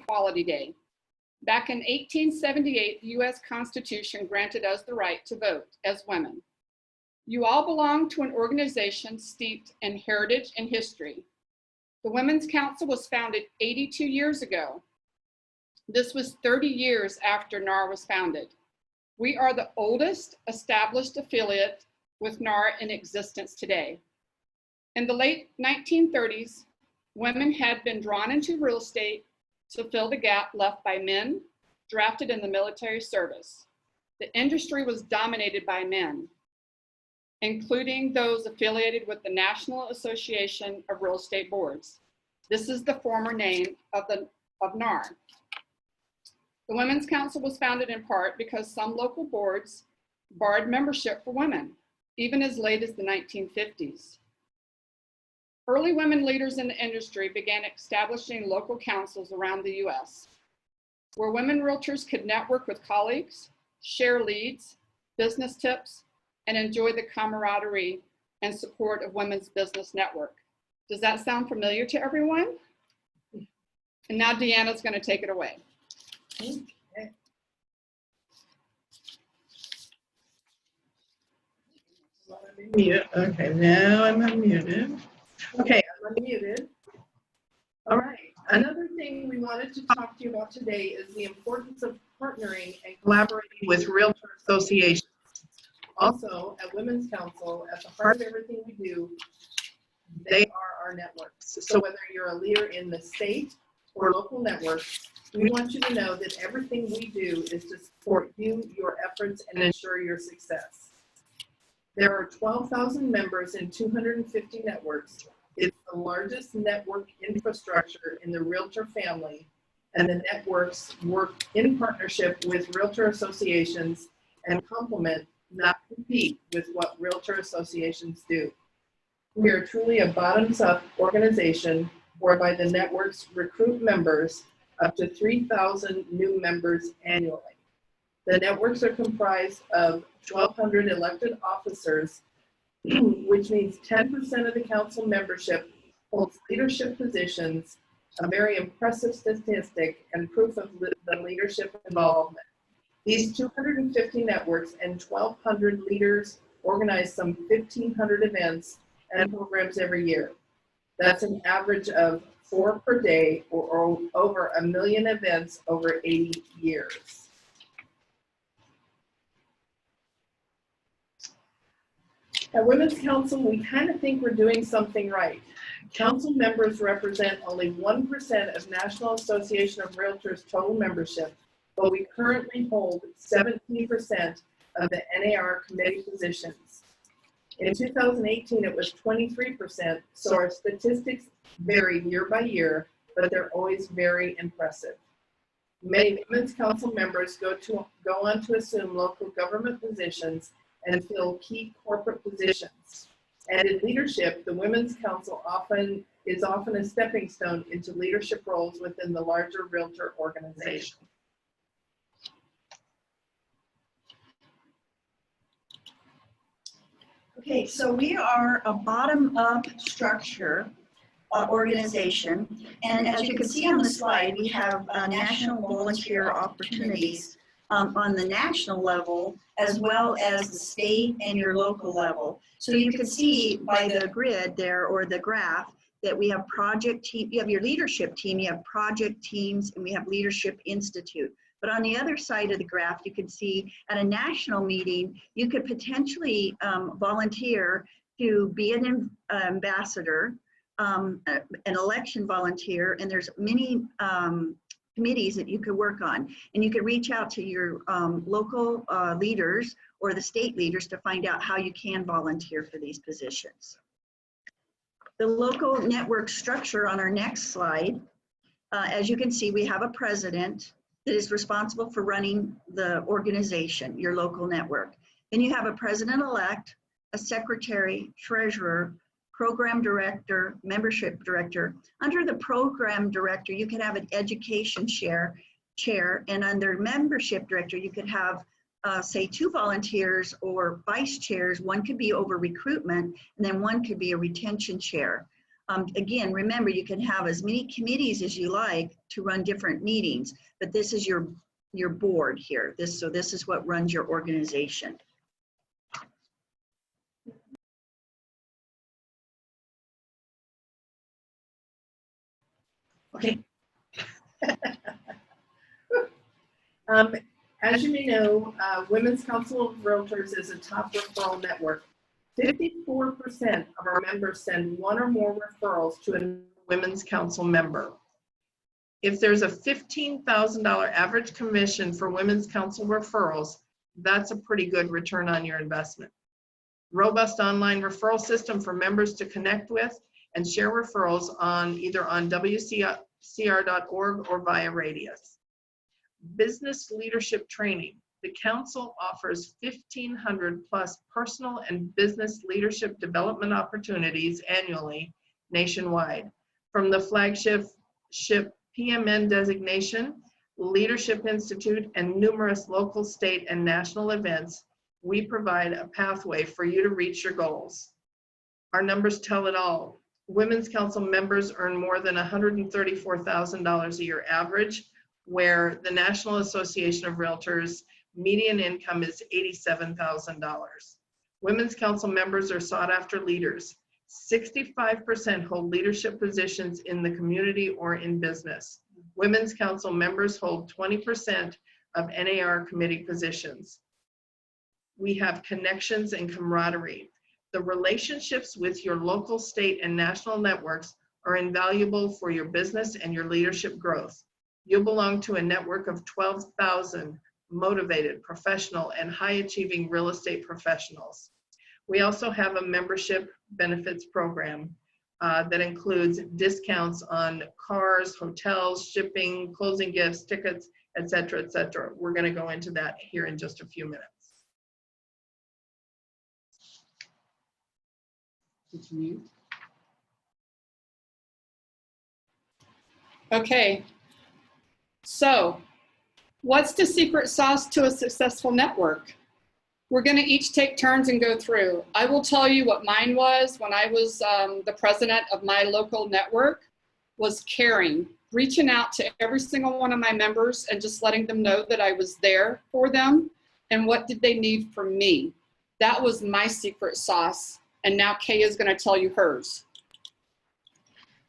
Equality Day. Back in 1878, the US Constitution granted us the right to vote as women. You all belong to an organization steeped in heritage and history. The Women's Council was founded 82 years ago. This was 30 years after NAR was founded. We are the oldest established affiliate with NAR in existence today. In the late 1930s, women had been drawn into real estate to fill the gap left by men drafted in the military service. The industry was dominated by men, including those affiliated with the National Association of Real Estate Boards. This is the former name of NAR. The Women's Council was founded in part because some local boards barred membership for women, even as late as the 1950s. Early women leaders in the industry began establishing local councils around the US, where women realtors could network with colleagues, share leads, business tips, and enjoy the camaraderie and support of Women's Business Network. Does that sound familiar to everyone? And now Deanna's going to take it away. Okay. Okay, now I'm unmuted. Okay, I'm unmuted. All right. Another thing we wanted to talk to you about today is the importance of partnering and collaborating with realtor associations. Also, at Women's Council, at the heart of everything we do, they are our networks. So whether you're a leader in the state or local networks, we want you to know that everything we do is to support you, your efforts, and ensure your success. There are 12,000 members in 250 networks. It's the largest network infrastructure in the realtor family, and the networks work in partnership with realtor associations and complement, not compete, with what realtor associations do. We are truly a bottoms-up organization whereby the networks recruit members, up to 3,000 new members annually. The networks are comprised of 1,200 elected officers, which means 10% of the council membership holds leadership positions, a very impressive statistic and proof of the leadership involvement. These 250 networks and 1,200 leaders organize some 1,500 events and programs every year. That's an average of 4 per day, or over 1 million events over 80 years. At Women's Council, we kind of think we're doing something right. Council members represent only 1% of National Association of Realtors total membership, but we currently hold 17% of the NAR committee positions. In 2018, it was 23%, so our statistics vary year by year, but they're always very impressive. Many Women's Council members go on to assume local government positions and fill key corporate positions. And in leadership, the Women's Council is often a stepping stone into leadership roles within the larger realtor organization. Okay, so we are a bottom-up structure organization, and as you can see on the slide, we have national volunteer opportunities on the national level, as well as the state and your local level. So you can see by the grid there, or the graph, that we have project team, you have your leadership team, you have project teams, and we have Leadership Institute. But on the other side of the graph, you can see at a national meeting, you could potentially volunteer to be an ambassador, an election volunteer, and there's many committees that you could work on. And you could reach out to your local leaders or the state leaders to find out how you can volunteer for these positions. The local network structure on our next slide, as you can see, we have a president that is responsible for running the organization, your local network. Then you have a president-elect, a secretary, treasurer, program director, membership director. Under the program director, you can have an education chair, and under membership director, you could have, say, 2 volunteers or vice chairs. One could be over recruitment, and then one could be a retention chair. Again, remember, you can have as many committees as you like to run different meetings, but this is your board here. So this is what runs your organization. Okay. As you may know, Women's Council of Realtors is a top referral network. 54% of our members send one or more referrals to a Women's Council member. If there's a $15,000 average commission for Women's Council referrals, that's a pretty good return on your investment. Robust online referral system for members to connect with and share referrals either on WCR.org or via Radius. Business leadership training. The council offers 1,500 plus personal and business leadership development opportunities annually nationwide. From the flagship PMN designation, Leadership Institute, and numerous local, state, and national events, we provide a pathway for you to reach your goals. Our numbers tell it all. Women's Council members earn more than $134,000 a year average, where the National Association of Realtors median income is $87,000. Women's Council members are sought after leaders. 65% hold leadership positions in the community or in business. Women's Council members hold 20% of NAR committee positions. We have connections and camaraderie. The relationships with your local, state, and national networks are invaluable for your business and your leadership growth. You belong to a network of 12,000 motivated, professional, and high-achieving real estate professionals. We also have a membership benefits program that includes discounts on cars, hotels, shipping, closing gifts, tickets, et cetera, et cetera. We're going to go into that here in just a few minutes. Did you mute? Okay. So, what's the secret sauce to a successful network? We're going to each take turns and go through. I will tell you what mine was when I was the president of my local network, was caring, reaching out to every single one of my members and just letting them know that I was there for them and what did they need from me. That was my secret sauce. And now Kay is going to tell you hers.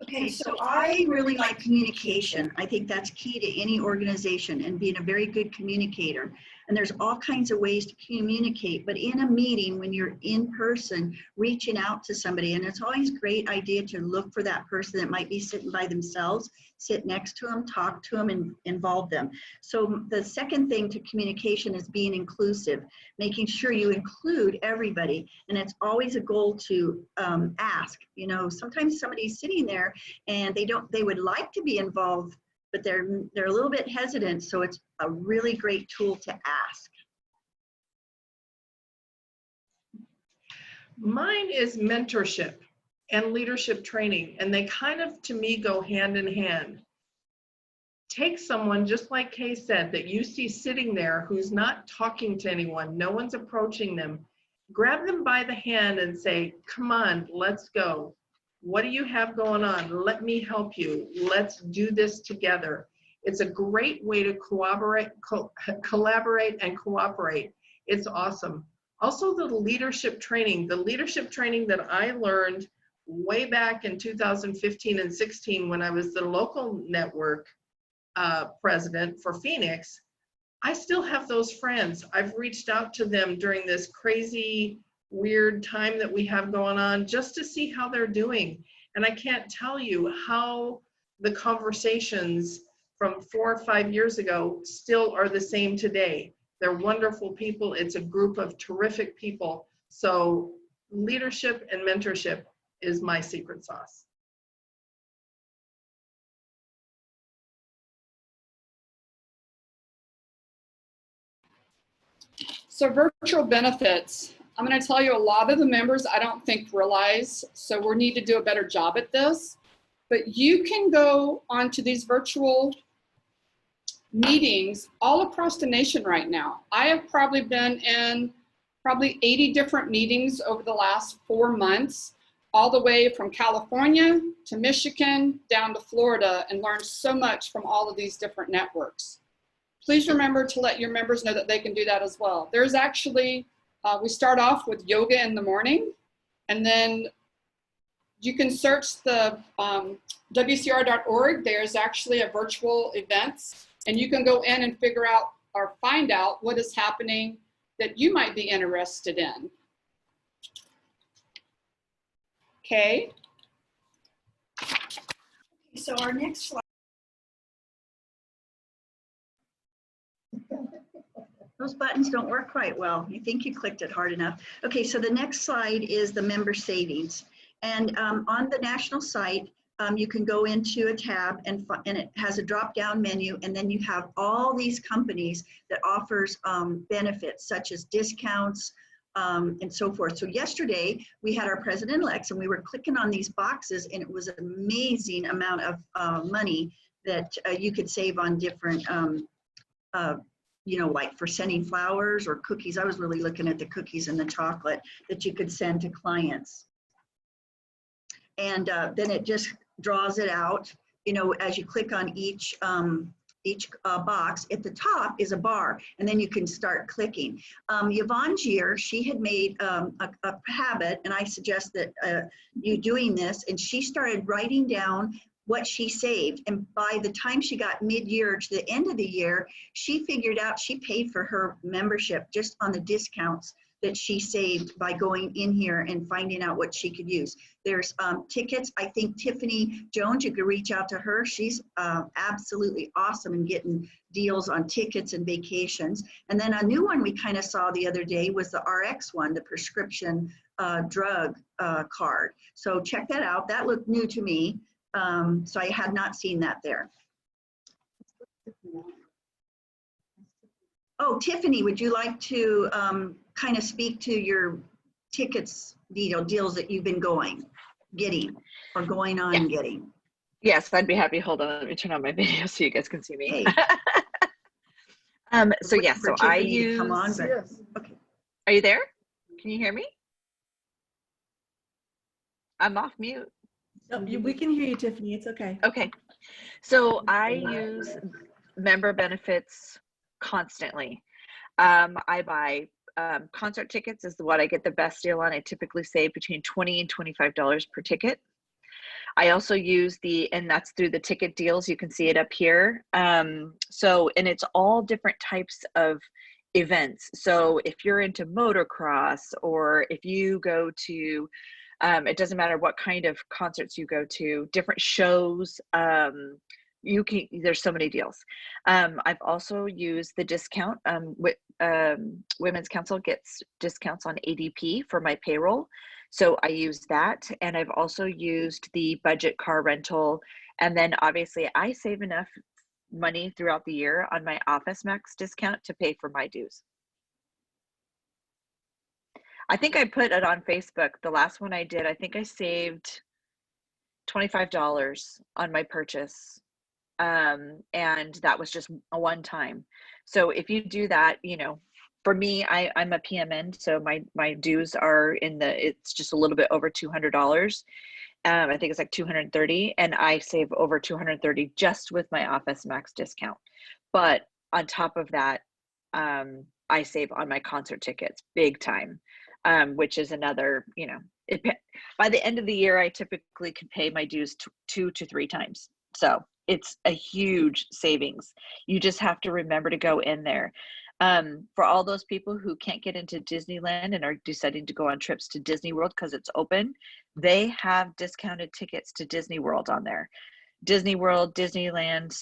Okay, so I really like communication. I think that's key to any organization and being a very good communicator. And there's all kinds of ways to communicate, but in a meeting, when you're in person, reaching out to somebody, and it's always a great idea to look for that person that might be sitting by themselves, sit next to them, talk to them, and involve them. So the second thing to communication is being inclusive, making sure you include everybody. And it's always a goal to ask. You know, sometimes somebody's sitting there and they would like to be involved, but they're a little bit hesitant, so it's a really great tool to ask. Mine is mentorship and leadership training, and they kind of, to me, go hand in hand. Take someone, just like Kay said, that you see sitting there who's not talking to anyone, no one's approaching them. Grab them by the hand and say, come on, let's go. What do you have going on? Let me help you. Let's do this together. It's a great way to collaborate and cooperate. It's awesome. Also, the leadership training that I learned way back in 2015 and 16 when I was the local network president for Phoenix, I still have those friends. I've reached out to them during this crazy, weird time that we have going on just to see how they're doing. And I can't tell you how the conversations from 4 or 5 years ago still are the same today. They're wonderful people. It's a group of terrific people. So leadership and mentorship is my secret sauce. So virtual benefits. I'm going to tell you a lot of the members I don't think realize, so we need to do a better job at this. But you can go onto these virtual meetings all across the nation right now. I have probably been in 80 different meetings over the last 4 months all the way from California to Michigan down to Florida, and learn so much from all of these different networks. Please remember to let your members know that they can do that as well. There's actually, we start off with yoga in the morning, and then you can search the WCR.org. There's actually a virtual events, and you can go in and figure out or find out what is happening that you might be interested in. Okay. So our next slide. Those buttons don't work quite well. You think you clicked it hard enough. Okay, so the next slide is the member savings. And on the national site, you can go into a tab and it has a drop-down menu, and then you have all these companies that offers benefits such as discounts, and so forth. So yesterday we had our president-elects and we were clicking on these boxes, and it was an amazing amount of money that you could save on different, you know, like for sending flowers or cookies. I was really looking at the cookies and the chocolate that you could send to clients. And then it just draws it out, you know, as you click on each box. At the top is a bar, and then you can start clicking. Yvonne Gier, she had made a habit, and I suggest that you doing this, and she started writing down what she saved. And by the time she got mid-year to the end of the year, she figured out she paid for her membership just on the discounts that she saved by going in here and finding out what she could use. There's tickets. I think Tiffany Jones, you could reach out to her. She's absolutely awesome in getting deals on tickets and vacations. And then a new one we kind of saw the other day was the RX one, the prescription drug card. So check that out. That looked new to me. So I had not seen that there. Oh, Tiffany, would you like to kind of speak to your tickets deals that you've been getting or going on getting? Yes, I'd be happy. Hold on, let me turn on my video so you guys can see me. Hey. So yes, so I use. Come on, but, okay. Are you there? Can you hear me? I'm off mute. No, we can hear you, Tiffany. It's okay. Okay, so I use member benefits constantly. I buy concert tickets is what I get the best deal on. I typically save between $20 and $25 per ticket. I also use and that's through the ticket deals. You can see it up here. And it's all different types of events. So if you're into motocross, or if you go to, it doesn't matter what kind of concerts you go to, different shows, there's so many deals. I've also used the discount. Women's Council gets discounts on ADP for my payroll, so I use that. And I've also used the budget car rental. And then obviously I save enough money throughout the year on my Office Max discount to pay for my dues. I think I put it on Facebook. The last one I did, I think I saved $25 on my purchase. And that was just a one time. So if you do that, you know, for me, I'm a PMN, so my dues are it's just a little bit over $200. I think it's like 230, and I save over 230 just with my Office Max discount. But on top of that, I save on my concert tickets big time, which is another, you know, by the end of the year, I typically can pay my dues 2 to 3 times. So it's a huge savings. You just have to remember to go in there. For all those people who can't get into Disneyland and are deciding to go on trips to Disney World because it's open, they have discounted tickets to Disney World on there. Disney World, Disneyland,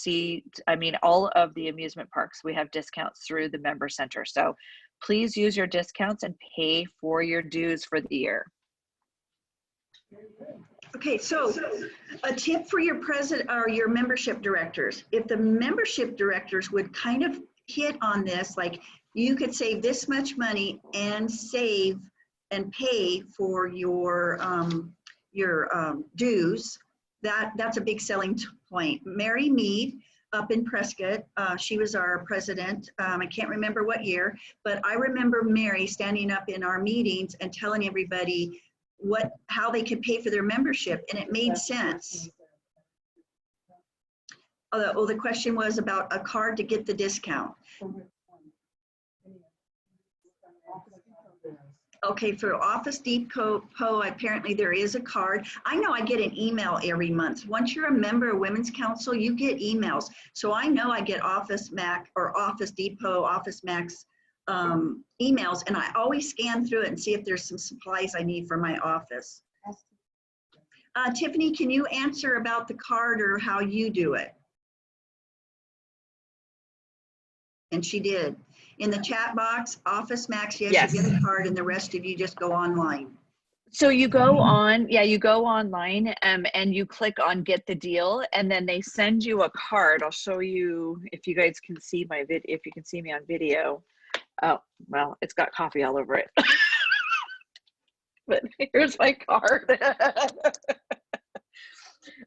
all of the amusement parks, we have discounts through the member center. So please use your discounts and pay for your dues for the year. Okay, so a tip for your president or your membership directors. If the membership directors would kind of hit on this, like you could save this much money and save and pay for your dues, that's a big selling point. Mary Mead up in Prescott, she was our president. I can't remember what year, but I remember Mary standing up in our meetings and telling everybody, how they could pay for their membership, and it made sense. Oh, the question was about a card to get the discount. Okay, for Office Depot, apparently there is a card. I know I get an email every month. Once you're a member of Women's Council, you get emails. So I know I get Office Mac or Office Depot, Office Max emails, and I always scan through it and see if there's some supplies I need for my office. Tiffany, can you answer about the card or how you do it? And she did. In the chat box, Office Max, yes, you get a card, and the rest of you just go online. So you go on, you go online and you click on get the deal, and then they send you a card. I'll show you if you guys can see my if you can see me on video. Oh, well, it's got coffee all over it. But here's my card.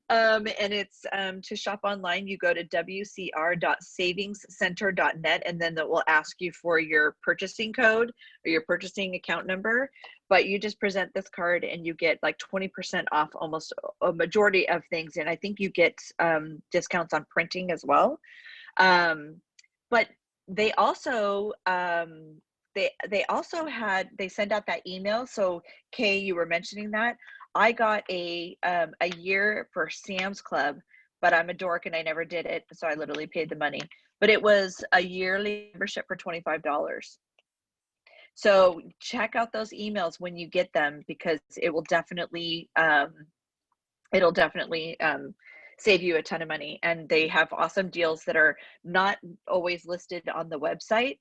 And it's to shop online, you go to wcr.savingscenter.net, and then that will ask you for your purchasing code or your purchasing account number. But you just present this card and you get like 20% off almost a majority of things. And I think you get discounts on printing as well. But they also they send out that email. So Kay, you were mentioning that. I got a year for Sam's Club, but I'm a dork and I never did it, so I literally paid the money. But it was a yearly membership for $25. So check out those emails when you get them, because it will definitely save you a ton of money. And they have awesome deals that are not always listed on the website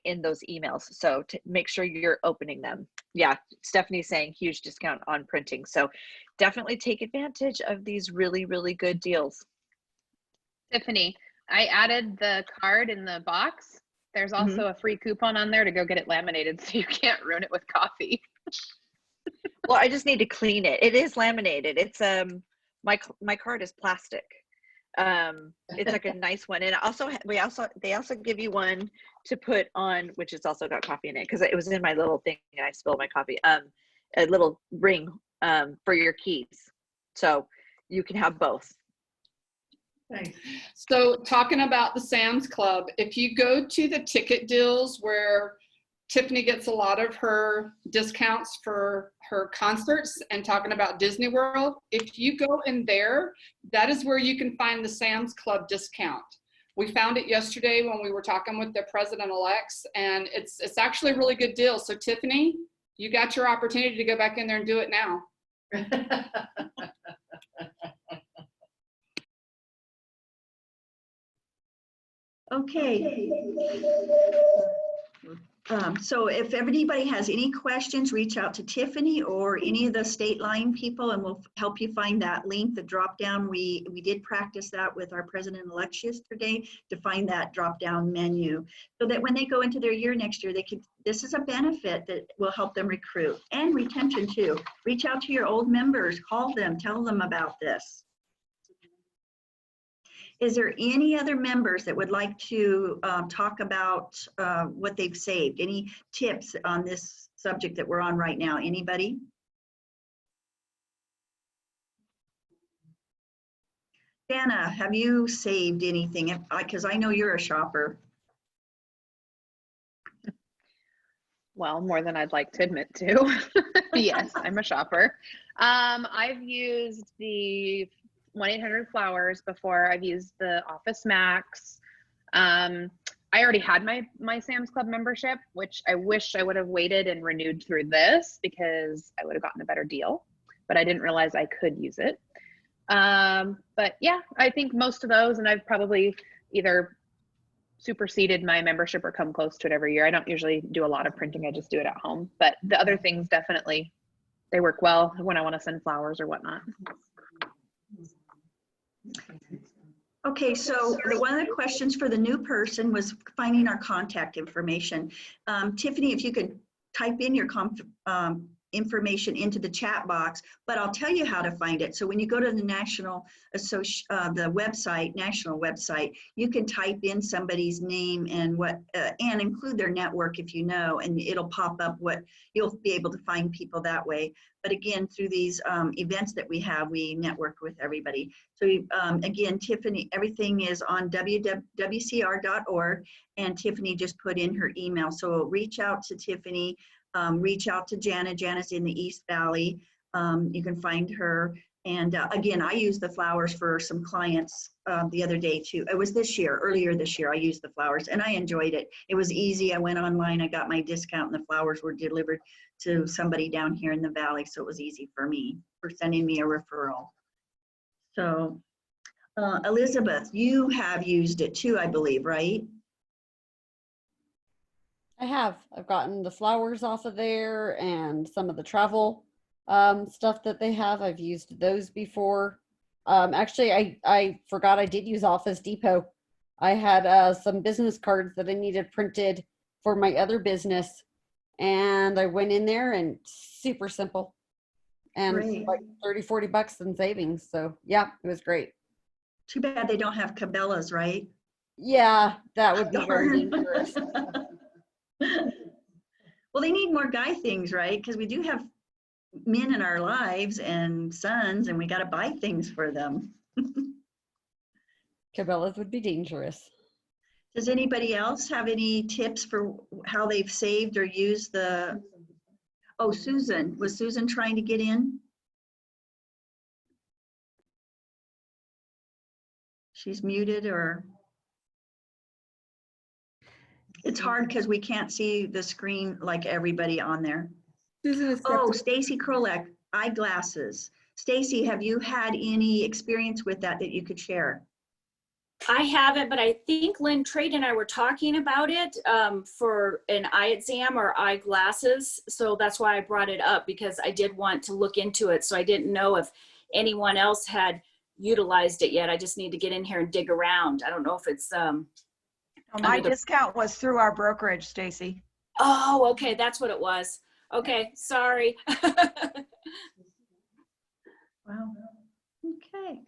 in those emails. So to make sure you're opening them. Yeah, Stephanie's saying huge discount on printing. So definitely take advantage of these really, really good deals. Tiffany, I added the card in the box. There's also a free coupon on there to go get it laminated so you can't ruin it with coffee. Well, I just need to clean it. It is laminated. It's my card is plastic. It's like a nice one. And also they also give you one to put on, which has also got coffee in it, because it was in my little thing and I spilled my coffee. A little ring for your keys. So you can have both. Thanks. So talking about the Sam's Club, if you go to the ticket deals where Tiffany gets a lot of her discounts for her concerts and talking about Disney World, if you go in there, that is where you can find the Sam's Club discount. We found it yesterday when we were talking with the president-elects, and it's actually a really good deal. So Tiffany, you got your opportunity to go back in there and do it now. Okay. So if anybody has any questions, reach out to Tiffany or any of the state line people, and we'll help you find that link, the drop down. We did practice that with our president-elect yesterday to find that drop down menu, so that when they go into their year next year, this is a benefit that will help them recruit and retention too. Reach out to your old members, call them, tell them about this. Is there any other members that would like to talk about what they've saved? Any tips on this subject that we're on right now? Anybody? Dana, have you saved anything? Because I know you're a shopper. Well, more than I'd like to admit to. Yes, I'm a shopper. I've used the 1-800-Flowers before. I've used the Office Max. I already had my Sam's Club membership, which I wish I would have waited and renewed through this, because I would have gotten a better deal, but I didn't realize I could use it. But yeah, I think most of those, and I've probably either superseded my membership or come close to it every year. I don't usually do a lot of printing. I just do it at home, but the other things definitely, they work well when I want to send flowers or whatnot. Okay, so one of the questions for the new person was finding our contact information. Tiffany, if you could type in your information into the chat box, but I'll tell you how to find it. So when you go to the national website, you can type in somebody's name and and include their network if you know, and it'll pop up you'll be able to find people that way. But again, through these events that we have, we network with everybody. So again, Tiffany, everything is on www.wcr.org, and Tiffany just put in her email. So reach out to Tiffany, reach out to Jana. Jana's in the East Valley. You can find her. And again, I used the flowers for some clients the other day too. It was earlier this year, I used the flowers and I enjoyed it. It was easy. I went online, I got my discount, and the flowers were delivered to somebody down here in the valley. So it was easy for me, for sending me a referral. So Elizabeth, you have used it too, I believe, right? I have. I've gotten the flowers off of there and some of the travel stuff that they have. I've used those before. Actually, I forgot I did use Office Depot. I had some business cards that I needed printed for my other business, and I went in there and super simple and Great. like 30-40 bucks in savings. So yeah, it was great. Too bad they don't have Cabela's, right? Yeah, that would be very dangerous. Well, they need more guy things, right? Because we do have men in our lives and sons, and we got to buy things for them. Cabela's would be dangerous. Does anybody else have any tips for how they've saved or used the? Oh, Susan. Was Susan trying to get in? She's muted, or? It's hard because we can't see the screen like everybody on there. Susan is Oh, Stacy Krolek, eyeglasses. Stacy, have you had any experience with that you could share? I haven't, but I think Lynn Trade and I were talking about it for an eye exam or eyeglasses. So that's why I brought it up, because I did want to look into it. So I didn't know if anyone else had utilized it yet. I just need to get in here and dig around. I don't know if it's my discount was through our brokerage, Stacy. Oh, okay, that's what it was. Okay, sorry. Wow. Okay.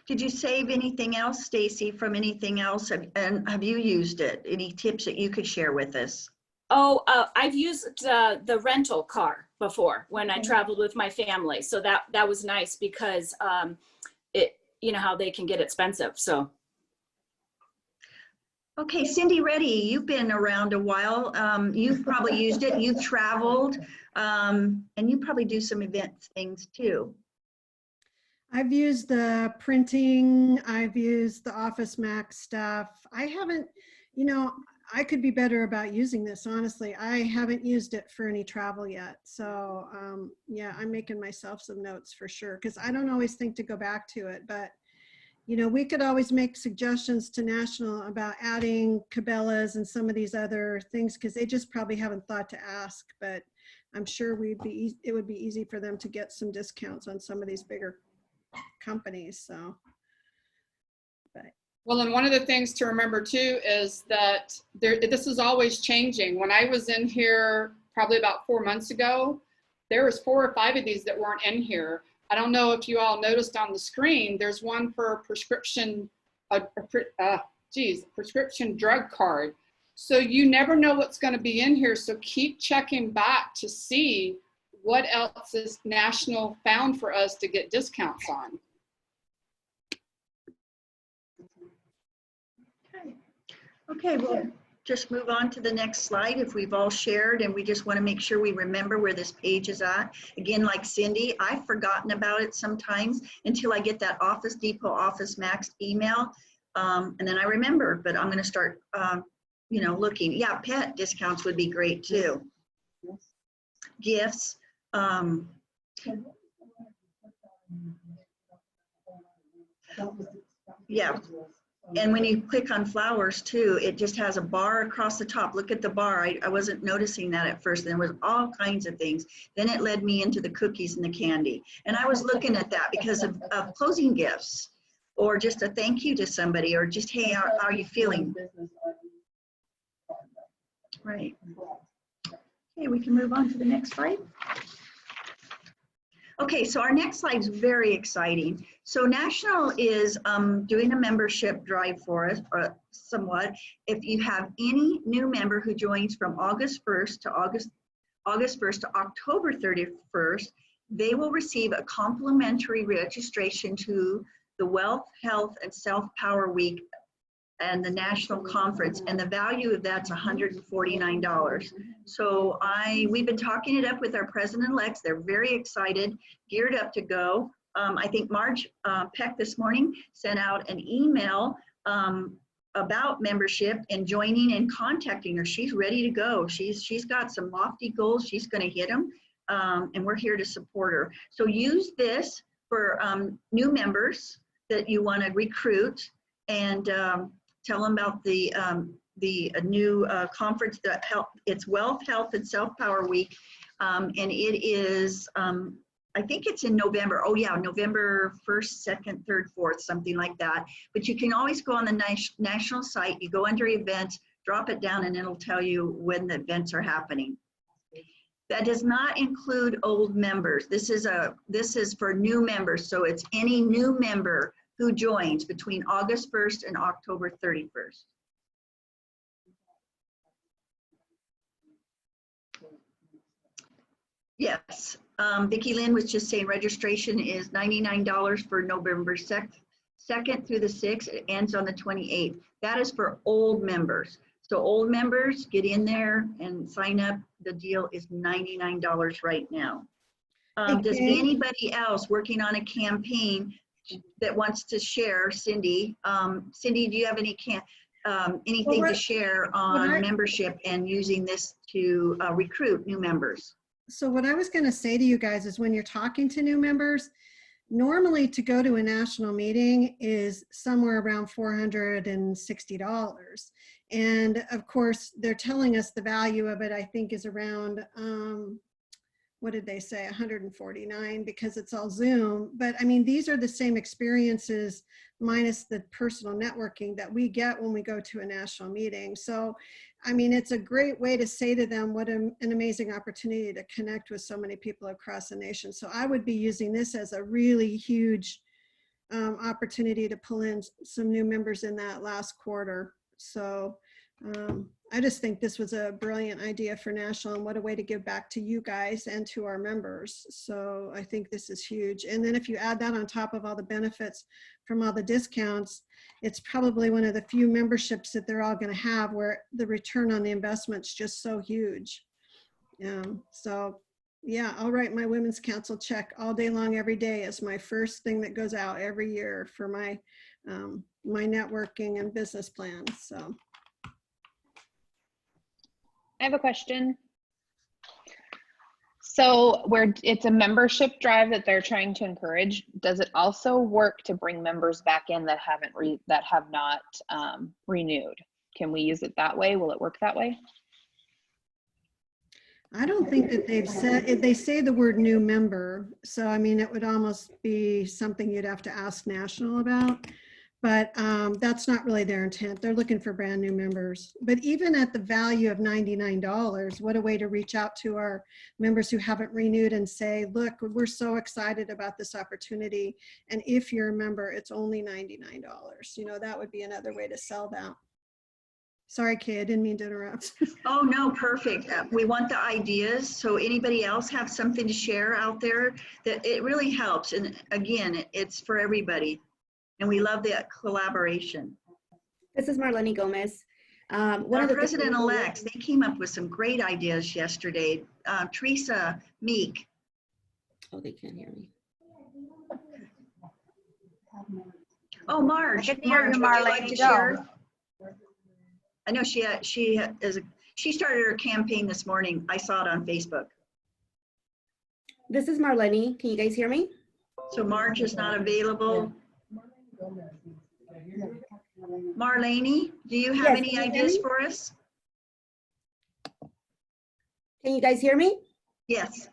Did you save anything else, Stacy, from anything else? And have you used it? Any tips that you could share with us? Oh, I've used the rental car before when I traveled with my family. So that was nice because you know how they can get expensive. So. Okay, Cindy Reddy, you've been around a while. You've probably used it. You've traveled, and you probably do some event things too. I've used the printing. I've used the Office Max stuff. I haven't, I could be better about using this, honestly. I haven't used it for any travel yet. So yeah, I'm making myself some notes for sure, because I don't always think to go back to it. But, we could always make suggestions to National about adding Cabela's and some of these other things, because they just probably haven't thought to ask. But I'm sure it would be easy for them to get some discounts on some of these bigger companies. So, but. Well, and one of the things to remember too is that this is always changing. When I was in here probably about 4 months ago, there was 4 or 5 of these that weren't in here. I don't know if you all noticed on the screen, there's one for prescription, prescription drug card. So you never know what's going to be in here. So keep checking back to see what else is National found for us to get discounts on. Okay, we'll just move on to the next slide if we've all shared, and we just want to make sure we remember where this page is at. Again, like Cindy, I've forgotten about it sometimes until I get that Office Depot Office Max email, and then I remember, but I'm going to start, looking. Yeah, pet discounts would be great too. Gifts. Yeah. And when you click on flowers too, it just has a bar across the top. Look at the bar. I wasn't noticing that at first. There was all kinds of things. Then it led me into the cookies and the candy. And I was looking at that because of closing gifts, or just a thank you to somebody, or just, hey, how are you feeling? Right. Okay, we can move on to the next slide. Okay, so our next slide is very exciting. So National is doing a membership drive for us, or somewhat. If you have any new member who joins from August 1st to August 1st to October 31st, they will receive a complimentary registration to the Wealth, Health, and Self-Power Week and the national conference, and the value of that's $149. So we've been talking it up with our president-elects. They're very excited, geared up to go. I think Marge Peck this morning sent out an email about membership and joining and contacting her. She's ready to go. She's got some lofty goals. She's going to hit them, and we're here to support her. So use this for new members that you want to recruit, and tell them about the new conference that it's Wealth, Health, and Self-Power Week, and it is I think it's in November. Oh yeah, November 1st, 2nd, 3rd, 4th, something like that. But you can always go on the national site. You go under events, drop it down, and it'll tell you when the events are happening. That does not include old members. This is for new members. So it's any new member who joins between August 1st and October 31st. Yes, Vicki Lynn was just saying registration is $99 for November 2nd through the 6th. It ends on the 28th. That is for old members. So old members, get in there and sign up. The deal is $99 right now. Does anybody else working on a campaign that wants to share? Cindy, Cindy, do you have anything to share on membership and using this to recruit new members? So what I was going to say to you guys is when you're talking to new members, normally to go to a national meeting is somewhere around $460. And of course, they're telling us the value of it, I think, is around, what did they say, 149, because it's all Zoom. But I mean, these are the same experiences minus the personal networking that we get when we go to a national meeting. So, I mean, it's a great way to say to them what an amazing opportunity to connect with so many people across the nation. So I would be using this as a really huge opportunity to pull in some new members in that last quarter. So I just think this was a brilliant idea for National, and what a way to give back to you guys and to our members. So I think this is huge. And then if you add that on top of all the benefits from all the discounts, it's probably one of the few memberships that they're all going to have where the return on the investment's just so huge. So yeah, I'll write my Women's Council check all day long, every day as my first thing that goes out every year for my my networking and business plans. So I have a question. So where it's a membership drive that they're trying to encourage, does it also work to bring members back in that have not renewed? Can we use it that way? Will it work that way? I don't think that they've said, they say the word new member. So, I mean, it would almost be something you'd have to ask National about, but that's not really their intent. They're looking for brand new members. But even at the value of $99, what a way to reach out to our members who haven't renewed and say, look, we're so excited about this opportunity. And if you're a member, it's only $99. You know, that would be another way to sell that. Sorry, Kay, I didn't mean to interrupt. Oh, no, perfect. We want the ideas. So anybody else have something to share out there that it really helps. And again, it's for everybody. And we love that collaboration. This is Marlene Gomez. Our president-elects, they came up with some great ideas yesterday. Teresa Meek. Oh, they can't hear me. Oh, Marge. I can hear you, Marge, would you like Marlene, to go. share? I know she started her campaign this morning. I saw it on Facebook. This is Marlene. Can you guys hear me? So Marge is not available. Marlene, do you have Yes, any can you hear ideas me? for us? Can you guys hear me? Yes.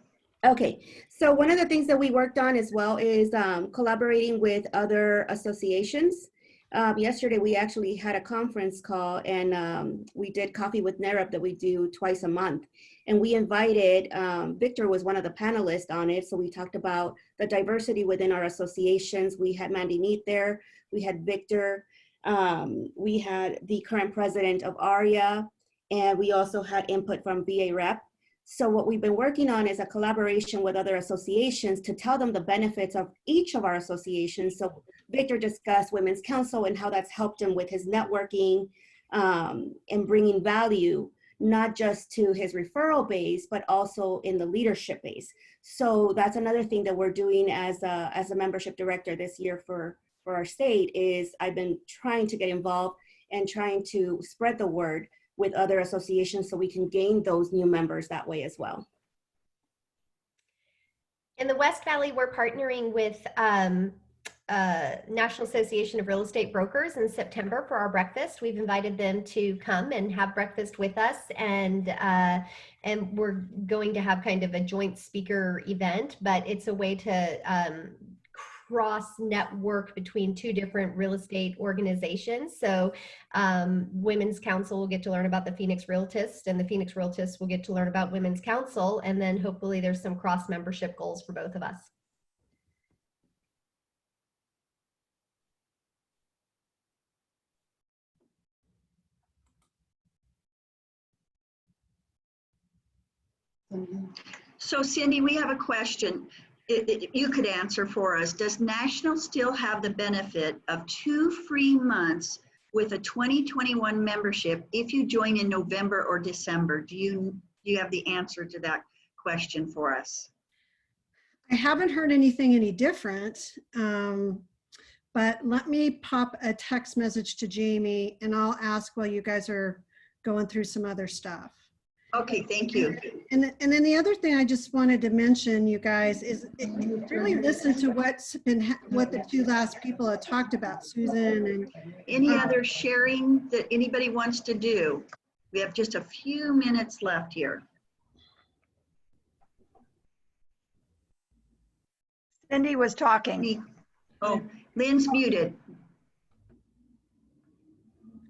Okay, so one of the things that we worked on as well is collaborating with other associations. Yesterday, we actually had a conference call and we did Coffee with NAREP that we do twice a month. And we invited, Victor was one of the panelists on it. So we talked about the diversity within our associations. We had Mandy Neat there. We had Victor. We had the current president of ARIA. And we also had input from VA Rep. So what we've been working on is a collaboration with other associations to tell them the benefits of each of our associations. So Victor discussed Women's Council and how that's helped him with his networking and bringing value, not just to his referral base, but also in the leadership base. So that's another thing that we're doing as a membership director this year for our state is I've been trying to get involved and trying to spread the word with other associations so we can gain those new members that way as well. In the West Valley, we're partnering with National Association of Real Estate Brokers in September for our breakfast. We've invited them to come and have breakfast with us, and we're going to have kind of a joint speaker event, but it's a way to cross network between two different real estate organizations. So Women's Council will get to learn about the Phoenix Realtists, and the Phoenix Realtists will get to learn about Women's Council, and then hopefully there's some cross membership goals for both of us. So Cindy, we have a question. You could answer for us. Does National still have the benefit of 2 free months with a 2021 membership if you join in November or December? Do you have the answer to that question for us? I haven't heard anything any different, but let me pop a text message to Jamie and I'll ask while you guys are going through some other stuff. Okay, thank you. And then the other thing I just wanted to mention, you guys, is really listen to what the two last people have talked about, Susan and Any other sharing that anybody wants to do? We have just a few minutes left here. Cindy was talking. Oh, Lynn's muted.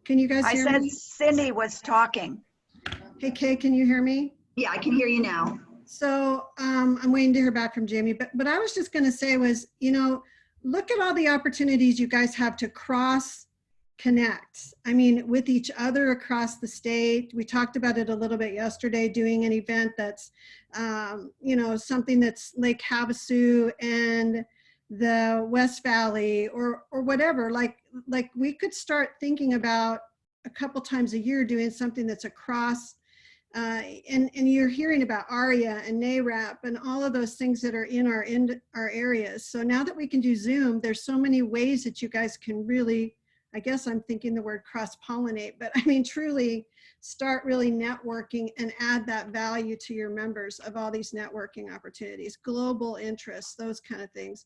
Can you guys I hear said me? Cindy was talking. Hey, Kay, can you hear me? Yeah, I can hear you now. So I'm waiting to hear back from Jamie, but I was just going to say was, you know, look at all the opportunities you guys have to cross connect. I mean, with each other across the state. We talked about it a little bit yesterday, doing an event that's, you know, something that's Lake Havasu and the West Valley or whatever. Like we could start thinking about a couple times a year doing something that's across. And you're hearing about ARIA and NAREP and all of those things that are in our areas. So now that we can do Zoom, there's so many ways that you guys can really, I guess I'm thinking the word cross-pollinate, but I mean, truly start really networking and add that value to your members of all these networking opportunities, global interests, those kind of things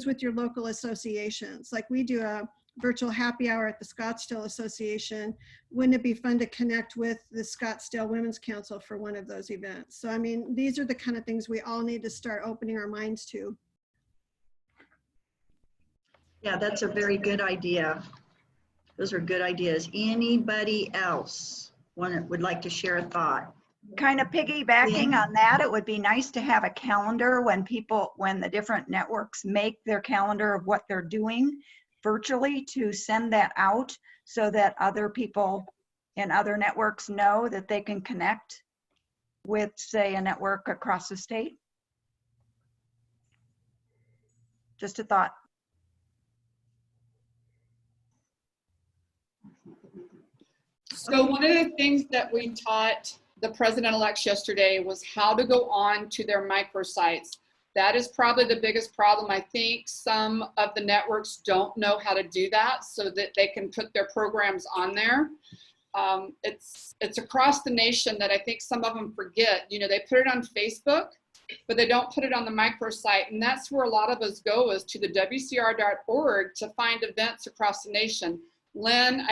with your local associations. Like we do a virtual happy hour at the Scottsdale Association. Wouldn't it be fun to connect with the Scottsdale Women's Council for one of those events? So, I mean, these are the kind of things we all need to start opening our minds to. Yeah, that's a very good idea. Those are good ideas. Anybody else would like to share a thought? Kind of piggybacking on that, it would be nice to have a calendar when the different networks make their calendar of what they're doing virtually, to send that out so that other people in other networks know that they can connect with, say, a network across the state. Just a thought. So one of the things that we taught the president-elects yesterday was how to go on to their microsites. That is probably the biggest problem. I think some of the networks don't know how to do that so that they can put their programs on there. It's across the nation that I think some of them forget. You know, they put it on Facebook, but they don't put it on the microsite. And that's where a lot of us go, is to the WCR.org to find events across the nation. Lynn,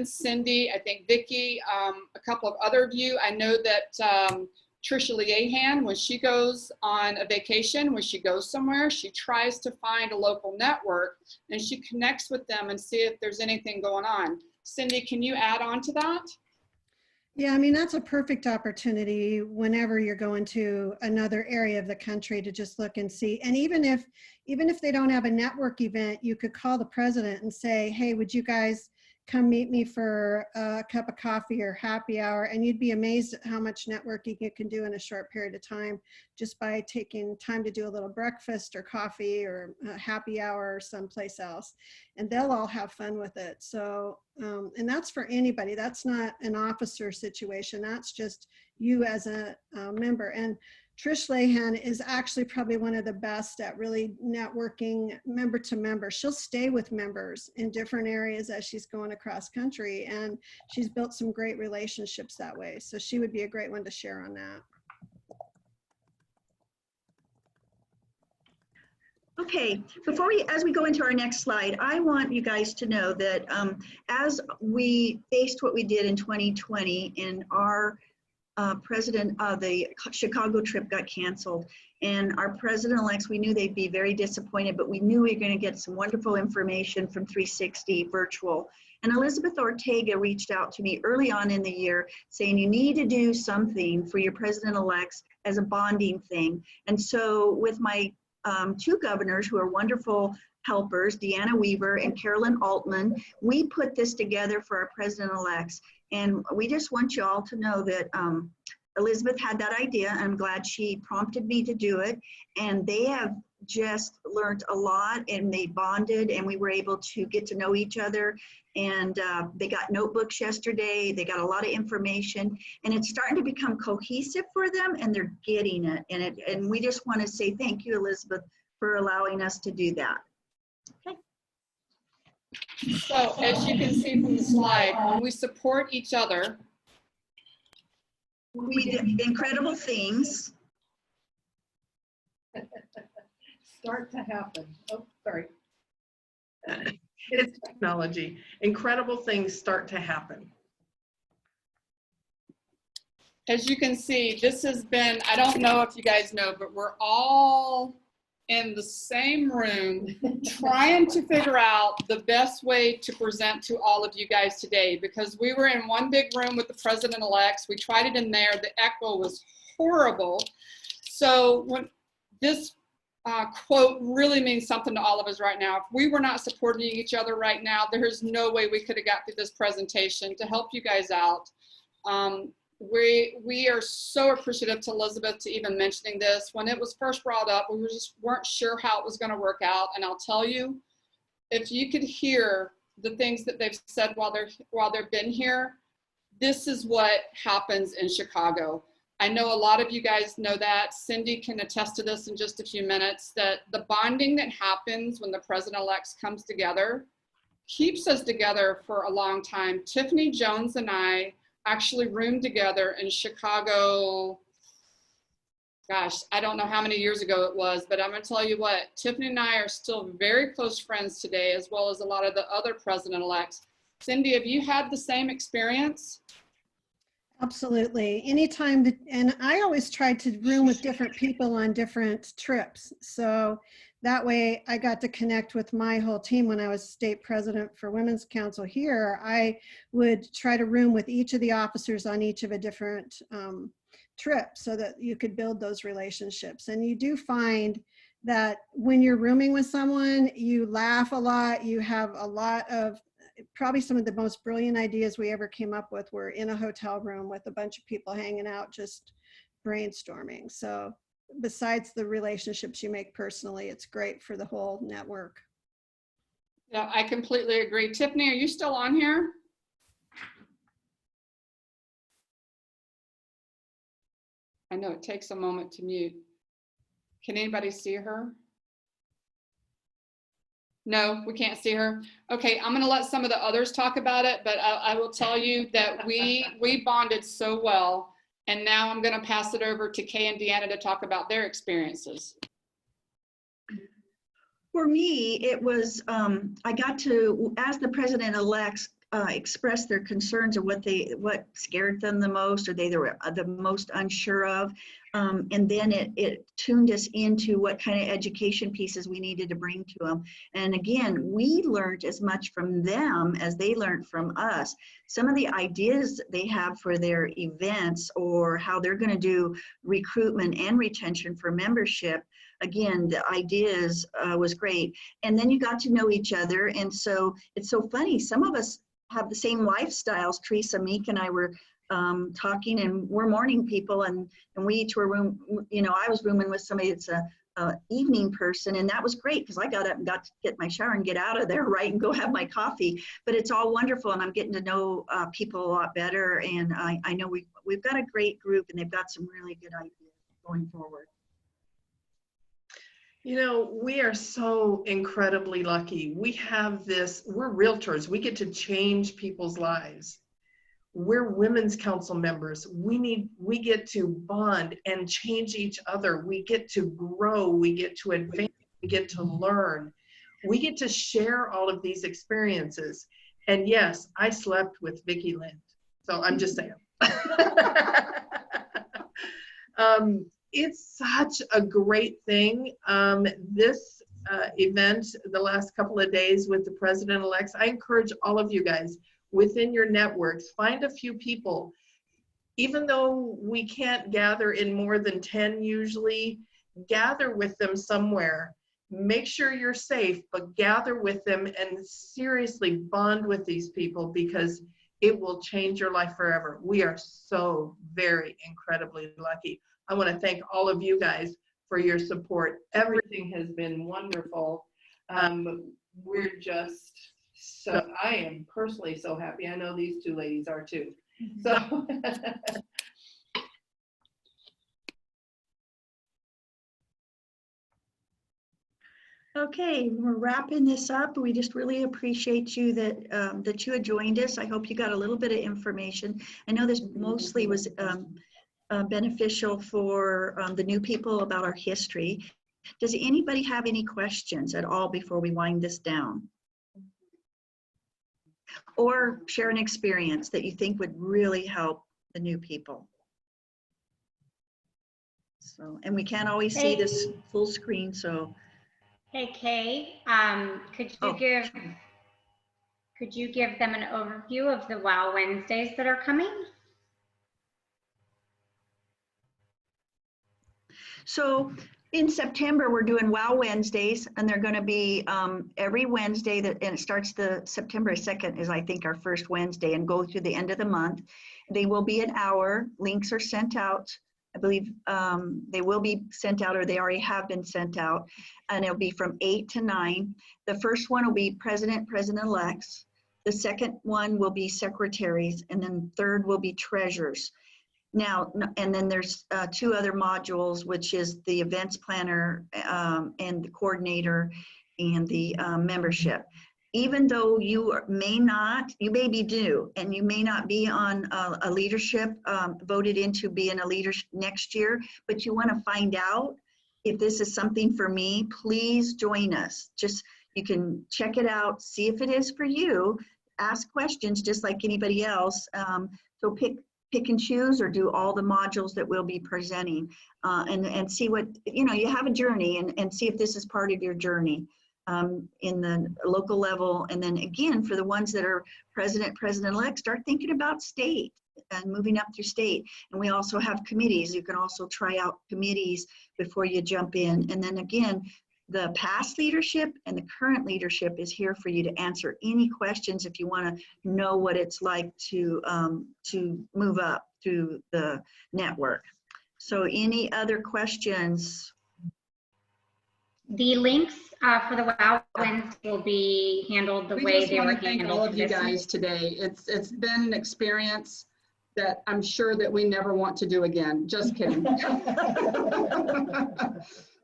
Cindy, I think Vicki, a couple of other of you. I know that Trisha Leahan, when she goes on a vacation, when she goes somewhere, she tries to find a local network and she connects with them and see if there's anything going on. Cindy, can you add on to that? Yeah, I mean, that's a perfect opportunity whenever you're going to another area of the country to just look and see. And even if they don't have a network event, you could call the president and say, hey, would you guys come meet me for a cup of coffee or happy hour? And you'd be amazed at how much networking you can do in a short period of time just by taking time to do a little breakfast or coffee or a happy hour or someplace else. And they'll all have fun with it. So, and that's for anybody. That's not an officer situation. That's just you as a member. And Trish Leahan is actually probably one of the best at really networking member to member. She'll stay with members in different areas as she's going across country, and she's built some great relationships that way. So she would be a great one to share on that. Okay, as we go into our next slide, I want you guys to know that as we faced what we did in 2020 and our president of the Chicago trip got canceled, and our president-elects, we knew they'd be very disappointed, but we knew we were going to get some wonderful information from 360 virtual. And Elizabeth Ortega reached out to me early on in the year saying, you need to do something for your president-elects as a bonding thing. And so with my two governors who are wonderful helpers, Deanna Weaver and Carolyn Altman, we put this together for our president-elects. And we just want you all to know that Elizabeth had that idea. I'm glad she prompted me to do it. And they have just learned a lot, and they bonded, and we were able to get to know each other. And they got notebooks yesterday. They got a lot of information, and it's starting to become cohesive for them, and they're getting it. And we just want to say thank you, Elizabeth, for allowing us to do that. Okay. So as you can see from the slide, when we support each other, we did incredible things. Start to happen. Oh, sorry. It's technology. Incredible things start to happen. as you can see, this has been, I don't know if you guys know, but we're all in the same room trying to figure out the best way to present to all of you guys today, because we were in one big room with the president-elects. We tried it in there. The echo was horrible. So when this quote really means something to all of us right now. If we were not supporting each other right now, there's no way we could have got through this presentation to help you guys out. We are so appreciative to Elizabeth to even mentioning this. When it was first brought up, we just weren't sure how it was going to work out. And I'll tell you, if you could hear the things that they've said while they've been here, this is what happens in Chicago. I know a lot of you guys know that. Cindy can attest to this in just a few minutes, that the bonding that happens when the president-elect comes together keeps us together for a long time. Tiffany Jones and I actually roomed together in Chicago, gosh, I don't know how many years ago it was, but I'm gonna tell you what, Tiffany and I are still very close friends today, as well as a lot of the other president-elects. Cindy, have you had the same experience? Absolutely. Anytime that, and I always tried to room with different people on different trips. So that way I got to connect with my whole team. When I was state president for Women's Council here, I would try to room with each of the officers on each of a different trip so that you could build those relationships. And you do find that when you're rooming with someone, you laugh a lot, you have a lot of, probably some of the most brilliant ideas we ever came up with were in a hotel room with a bunch of people hanging out, just brainstorming. So besides the relationships you make personally, it's great for the whole network. Yeah, I completely agree. Tiffany, are you still on here? I know it takes a moment to mute. Can anybody see her? No, we can't see her. Okay, I'm gonna let some of the others talk about it, but I will tell you that we bonded so well. And now I'm gonna pass it over to Kay and Deanna to talk about their experiences. For me, it was, I got to, as the president-elect, express their concerns of what scared them the most, or they were the most unsure of. And then it tuned us into what kind of education pieces we needed to bring to them. And again, we learned as much from them as they learned from us. Some of the ideas they have for their events or how they're going to do recruitment and retention for membership, again, the ideas was great. And then you got to know each other. And so it's so funny. Some of us have the same lifestyles. Teresa, Meek, and I were talking, and we're morning people, and we each were I was rooming with somebody that's a evening person, and that was great because I got up and got to get my shower and get out of there, right, and go have my coffee. But it's all wonderful, and I'm getting to know people a lot better, and I know we've got a great group, and they've got some really good ideas going forward. You know, we are so incredibly lucky. We have this, we're realtors. We get to change people's lives. We're women's council members. We get to bond and change each other. We get to grow. We get to advance. We get to learn. We get to share all of these experiences. And yes, I slept with Vicki Lind. So I'm just saying. It's such a great thing. This event, the last couple of days with the president-elects, I encourage all of you guys within your networks, find a few people. Even though we can't gather in more than 10 usually, gather with them somewhere. Make sure you're safe, but gather with them and seriously bond with these people because it will change your life forever. We are so very incredibly lucky. I want to thank all of you guys for your support. Everything has been wonderful. We're just so, I am personally so happy. I know these two ladies are too. So. Okay, we're wrapping this up. We just really appreciate you that you had joined us. I hope you got a little bit of information. I know this mostly was beneficial for the new people about our history. Does anybody have any questions at all before we wind this down? Or share an experience that you think would really help the new people? So, and we can't always see this full screen, so. Hey Kay, could you give them an overview of the WOW Wednesdays that are coming? So in September, we're doing WOW Wednesdays, and they're going to be every Wednesday, and it starts the September 2nd is, I think, our first Wednesday, and go through the end of the month. They will be an hour. Links are sent out. I believe they will be sent out, or they already have been sent out, and it'll be from 8 to 9. The first one will be president-elects. The second one will be secretaries, and then third will be treasurers. Now, and then there's 2 other modules, which is the events planner and the coordinator and the membership. Even though you may be new, and you may not be on a leadership voted into being a leader next year, but you want to find out if this is something for me, please join us. Just, you can check it out, see if it is for you, ask questions just like anybody else. So pick and choose, or do all the modules that we'll be presenting, and see what, you have a journey, and see if this is part of your journey in the local level. And then again, for the ones that are president-elect, start thinking about state and moving up through state. And we also have committees. You can also try out committees before you jump in. And then again, the past leadership and the current leadership is here for you to answer any questions if you want to know what it's like to move up through the network. So any other questions? The links for the WOW Wednesday will be handled the way they were handled. Thank all of you guys today. It's been an experience that I'm sure that we never want to do again. Just kidding.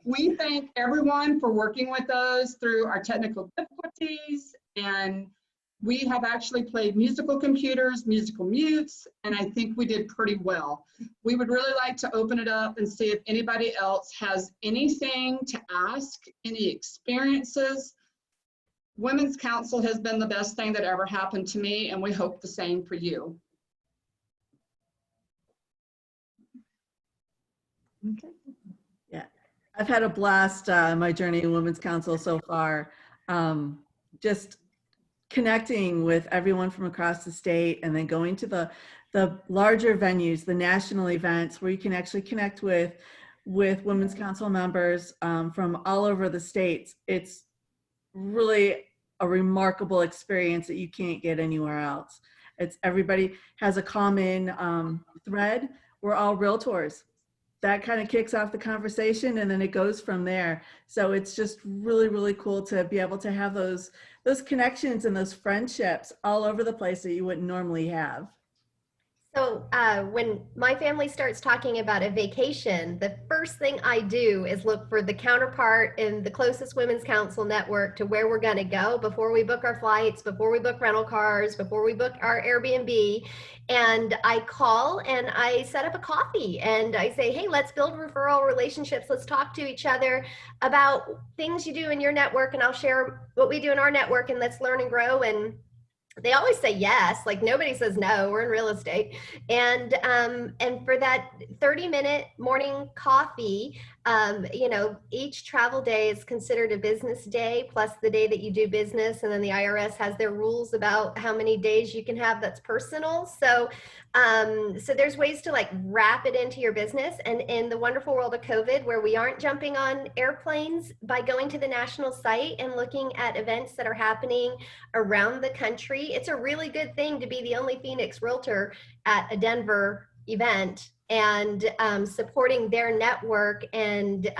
We thank everyone for working with us through our technical difficulties, and we have actually played musical computers, musical mutes, and I think we did pretty well. We would really like to open it up and see if anybody else has anything to ask, any experiences. Women's Council has been the best thing that ever happened to me, and we hope the same for you. Okay. Yeah, I've had a blast in my journey in Women's Council so far. Just connecting with everyone from across the state, and then going to the larger venues, the national events where you can actually connect with Women's Council members from all over the states. It's really a remarkable experience that you can't get anywhere else. It's everybody has a common thread. We're all realtors. That kind of kicks off the conversation, and then it goes from there. So it's just really, really cool to be able to have those connections and those friendships all over the place that you wouldn't normally have. So when my family starts talking about a vacation, the first thing I do is look for the counterpart in the closest Women's Council network to where we're going to go before we book our flights, before we book rental cars, before we book our Airbnb. And I call and I set up a coffee and I say, hey, let's build referral relationships. Let's talk to each other about things you do in your network, and I'll share what we do in our network, and let's learn and grow. And they always say yes, like nobody says no. We're in real estate. And for that 30-minute morning coffee, you know, each travel day is considered a business day plus the day that you do business. And then the IRS has their rules about how many days you can have that's personal. So so there's ways to like wrap it into your business. And in the wonderful world of COVID, where we aren't jumping on airplanes, by going to the national site and looking at events that are happening around the country, it's a really good thing to be the only Phoenix realtor at a Denver event, and supporting their network, and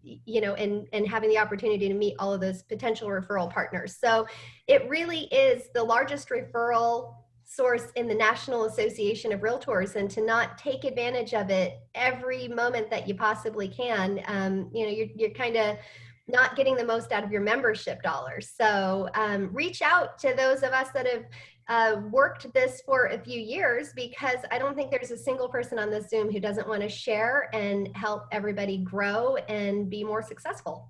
you know, and having the opportunity to meet all of those potential referral partners. So it really is the largest referral source in the National Association of Realtors, and to not take advantage of it every moment that you possibly can, you know, you're kind of not getting the most out of your membership dollars. So reach out to those of us that have worked this for a few years, because I don't think there's a single person on this Zoom who doesn't want to share and help everybody grow and be more successful.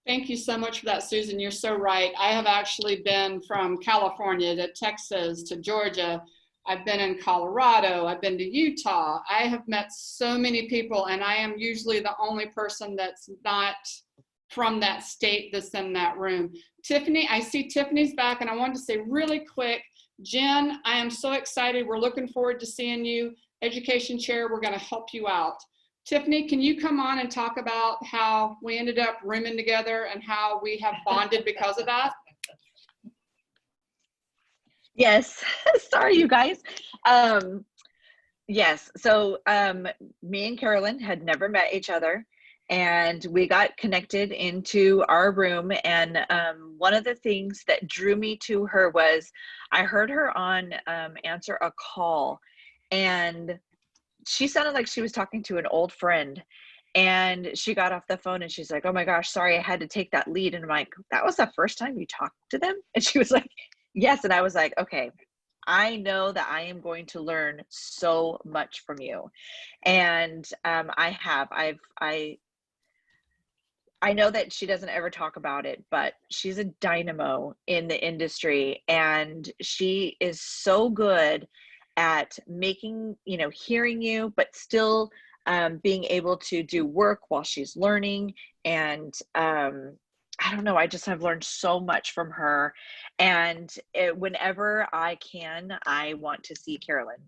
Thank you so much for that, Susan. You're so right. I have actually been from California to Texas to Georgia. I've been in Colorado. I've been to Utah. I have met so many people, and I am usually the only person that's not from that state that's in that room. Tiffany, I see Tiffany's back, and I wanted to say really quick, Jen, I am so excited. We're looking forward to seeing you. Education Chair, we're going to help you out. Tiffany, can you come on and talk about how we ended up rooming together and how we have bonded because of that? Yes, sorry, you guys. Yes, so me and Carolyn had never met each other, and we got connected into our room. And one of the things that drew me to her was I heard her on answer a call, and she sounded like she was talking to an old friend. And she got off the phone and she's like, oh my gosh, sorry, I had to take that lead. And I'm like, that was the first time you talked to them? And she was like, yes. And I was like, okay, I know that I am going to learn so much from you. And I know that she doesn't ever talk about it, but she's a dynamo in the industry, and she is so good at making, you know, hearing you, but still being able to do work while she's learning. And I don't know, I just have learned so much from her. And whenever I can, I want to see Carolyn.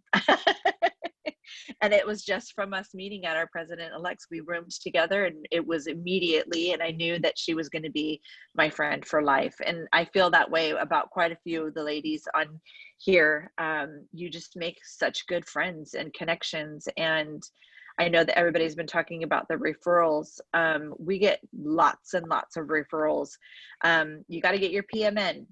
And it was just from us meeting at our president-elects, we roomed together, and it was immediately, and I knew that she was going to be my friend for life. And I feel that way about quite a few of the ladies on here. You just make such good friends and connections. And I know that everybody's been talking about the referrals. We get lots and lots of referrals. You got to get your PMN.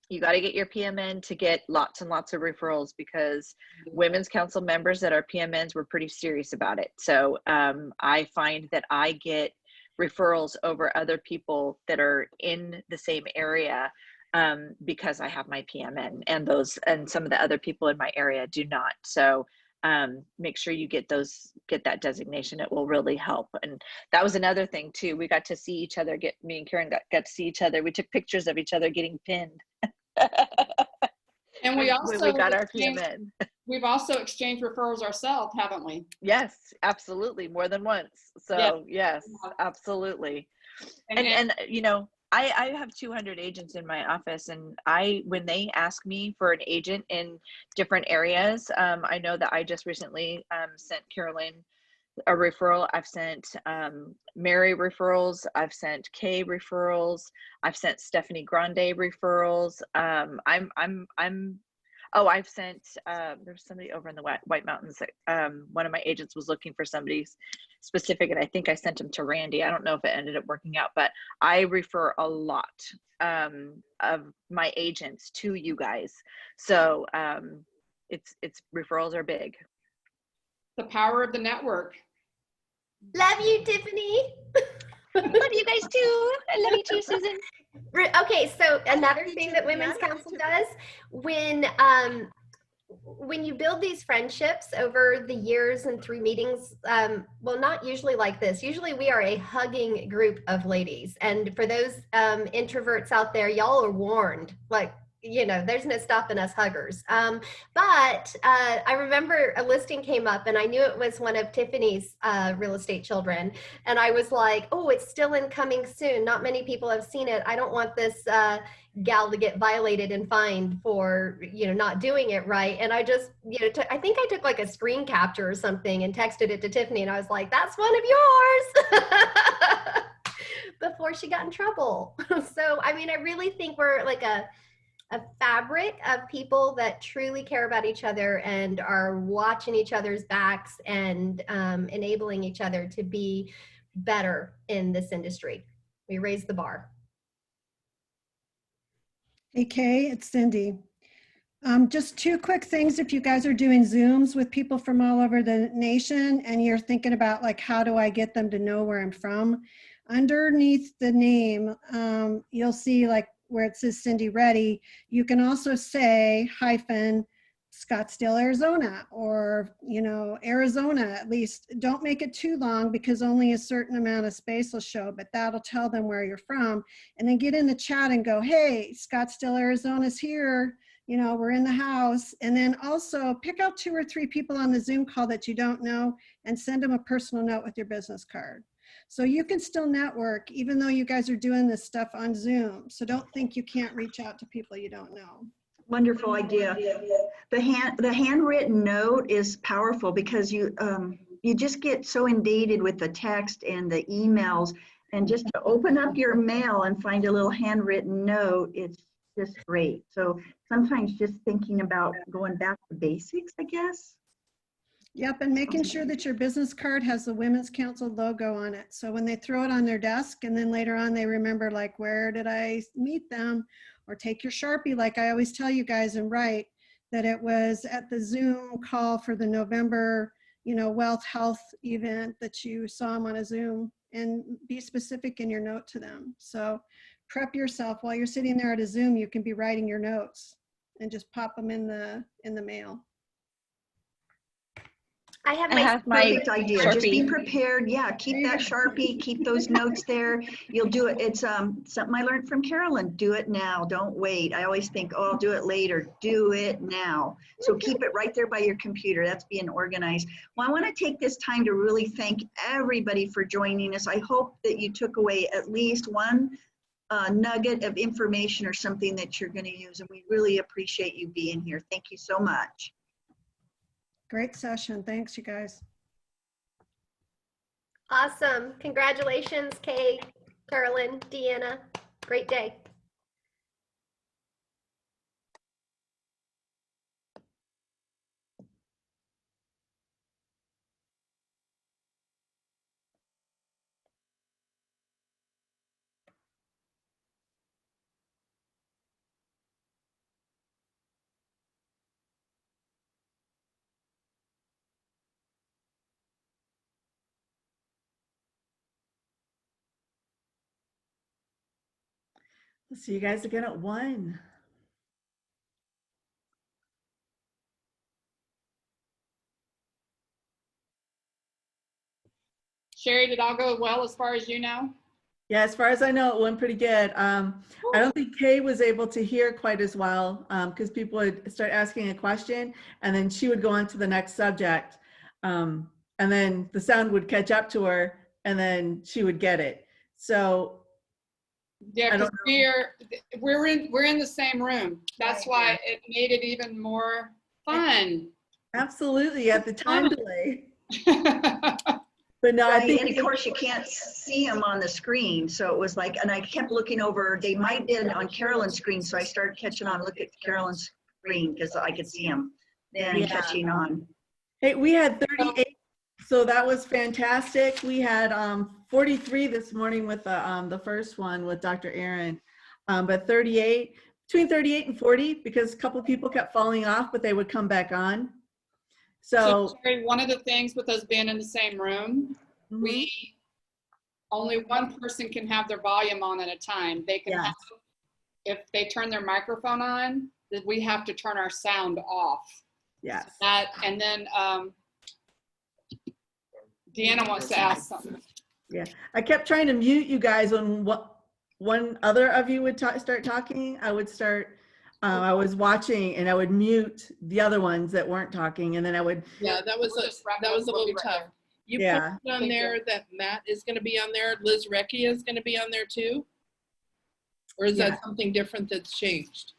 You got to get your PMN to get lots and lots of referrals, because Women's Council members that are PMNs were pretty serious about it. So I find that I get referrals over other people that are in the same area because I have my PMN, and some of the other people in my area do not. So make sure you get that designation. It will really help. And that was another thing too. We got to see each other, me and Karen got to see each other. We took pictures of each other getting pinned. And when we got our PMN. We've also exchanged referrals ourselves, haven't we? Yes, absolutely. More than once. So yes, absolutely. And you know, I have 200 agents in my office, and when they ask me for an agent in different areas, I know that I just recently sent Carolyn a referral. I've sent Mary referrals. I've sent Kay referrals. I've sent Stephanie Grande referrals. I've sent, there's somebody over in the White Mountains that one of my agents was looking for somebody specific, and I think I sent him to Randy. I don't know if it ended up working out, but I refer a lot of my agents to you guys. So it's referrals are big. The power of the network. Love you, Tiffany. Love you guys too. I love you too, Susan. Okay, so another thing that Women's Council does when you build these friendships over the years and through meetings, well, not usually like this. Usually we are a hugging group of ladies. And for those introverts out there, y'all are warned. Like, you know, there's no stopping us huggers. But I remember a listing came up and I knew it was one of Tiffany's real estate children. And I was like, oh, it's still incoming soon. Not many people have seen it. I don't want this gal to get violated and fined for, you know, not doing it right. And I just, you know, I think I took like a screen capture or something and texted it to Tiffany. And I was like, that's one of yours. Before she got in trouble. So, I mean, I really think we're like a fabric of people that truly care about each other and are watching each other's backs and enabling each other to be better in this industry. We raise the bar. Hey Kay, it's Cindy. Just two quick things. If you guys are doing Zooms with people from all over the nation and you're thinking about like, how do I get them to know where I'm from? Underneath the name, you'll see like where it says Cindy Reddy, you can also say Scottsdale, Arizona, or, you know, Arizona, at least. Don't make it too long because only a certain amount of space will show, but that'll tell them where you're from. And then get in the chat and go, hey, Scottsdale, Arizona's here. You know, we're in the house. And then also pick out 2 or 3 people on the Zoom call that you don't know and send them a personal note with your business card. So you can still network even though you guys are doing this stuff on Zoom. So don't think you can't reach out to people you don't know. Wonderful idea. The handwritten note is powerful because you just get so inundated with the text and the emails, and just to open up your mail and find a little handwritten note, it's just great. So sometimes just thinking about going back to basics, I guess. Yep, and making sure that your business card has the Women's Council logo on it. So when they throw it on their desk and then later on they remember like, where did I meet them? Or take your Sharpie, like I always tell you guys, and write that it was at the Zoom call for the November, you know, Wealth Health event that you saw them on a Zoom, and be specific in your note to them. So prep yourself while you're sitting there at a Zoom, you can be writing your notes and just pop them in the mail. I have my perfect idea. Sharpie. Just be prepared. Yeah, keep that Sharpie, keep those notes there. You'll do it. It's something I learned from Carolyn. Do it now. Don't wait. I always think, oh, I'll do it later. Do it now. So keep it right there by your computer. That's being organized. Well, I want to take this time to really thank everybody for joining us. I hope that you took away at least one nugget of information or something that you're going to use. And we really appreciate you being here. Thank you so much. Great session. Thanks, you guys. Awesome. Congratulations, Kay, Carolyn, Deanna. Great day. We'll see you guys again at 1. Sherry, did all go well as far as you know? Yeah, as far as I know, it went pretty good. I don't think Kay was able to hear quite as well because people would start asking a question and then she would go on to the next subject. And then the sound would catch up to her and then she would get it. So Yeah, I because don't we're in the same room. That's why it made it even more fun. absolutely at the time delay. But no, I Right, think and of course you can't see them on the screen, so it was like, and I kept looking over, they might be on Carolyn's screen, so I started catching on, look at Carolyn's screen because I could see them, then Yeah. catching on. Hey, we had 38, so that was fantastic. We had 43 this morning with the first one with Dr. Aaron, but 38, between 38 and 40, because a couple people kept falling off, but they would come back on. So Sherry, one of the things with us being in the same room, only one person can have their volume on at a time. They can have, if they turn their microphone on, then we have to turn our sound off. Yes. That, and then Deanna wants to ask something. Yeah, I kept trying to mute you guys when one other of you would start talking. I would start, I was watching and I would mute the other ones that weren't talking, and then I would. Yeah, that was a little tough. You put on there that Matt is going to be on there. Liz Recchi is going to be on there too? Or is that something different that's changed?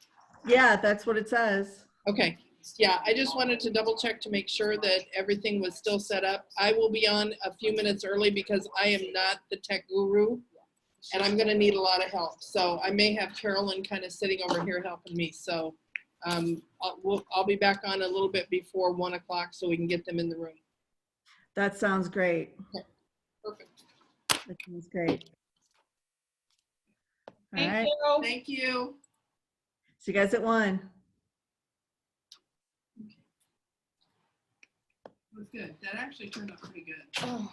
Yeah, that's what it says. Okay. Yeah, I just wanted to double check to make sure that everything was still set up. I will be on a few minutes early because I am not the tech guru and I'm going to need a lot of help. So I may have Carolyn kind of sitting over here helping me. So I'll be back on a little bit before 1 o'clock so we can get them in the room. That sounds great. Okay. Perfect. That sounds great. All Thank right. you. Thank you. See you guys at 1. That was good. That actually turned out pretty good. Oh.